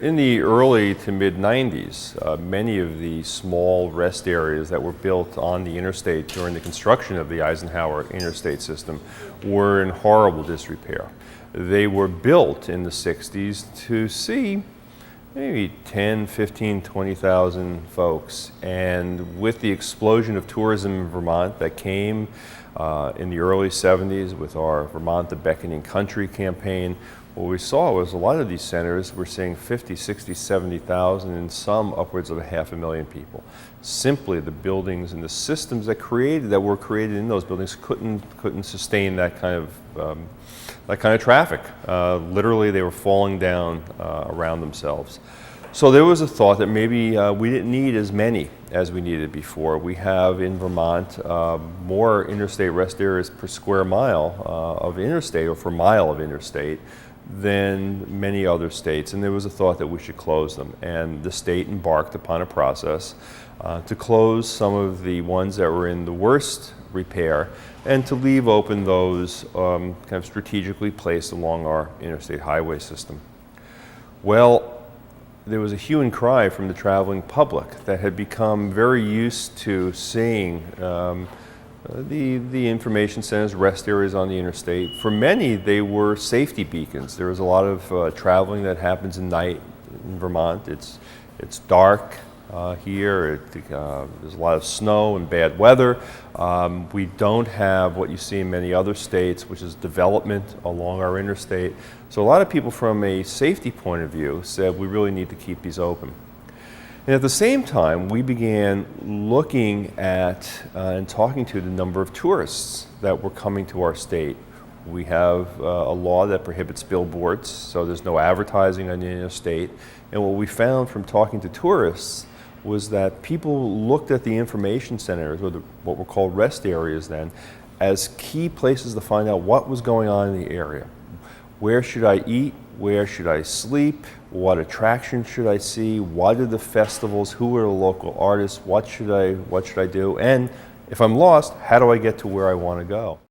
In the early to mid 90s, many of the small rest areas that were built on the interstate during the construction of the Eisenhower interstate system were in horrible disrepair. They were built in the 60s to see maybe 10, 15, 20,000 folks. And with the explosion of tourism in Vermont that came in the early 70s with our Vermont the Beckoning Country campaign, what we saw was a lot of these centers were seeing 50, 60, 70,000 and some upwards of 500,000 people. Simply the buildings and the systems that were created in those buildings couldn't sustain that kind of traffic. Literally they were falling down around themselves. So there was a thought that maybe we didn't need as many as we needed before. We have in Vermont more interstate rest areas per square mile of interstate, or per mile of interstate, than many other states, and there was a thought that we should close them. And the state embarked upon a process to close some of the ones that were in the worst repair and to leave open those kind of strategically placed along our interstate highway system. Well, there was a hue and cry from the traveling public that had become very used to seeing the information centers, rest areas on the interstate. For many, they were safety beacons. There was a lot of traveling that happens at night in Vermont. It's dark here. There's a lot of snow and bad weather. We don't have what you see in many other states, which is development along our interstate. So a lot of people from a safety point of view said we really need to keep these open. And at the same time, we began looking at and talking to the number of tourists that were coming to our state. We have a law that prohibits billboards, so there's no advertising on the interstate. And what we found from talking to tourists was that people looked at the information centers, or what were called rest areas then, as key places to find out what was going on in the area. Where should I eat? Where should I sleep? What attractions should I see? What are the festivals? Who are the local artists? What should I do? And if I'm lost, how do I get to where I want to go?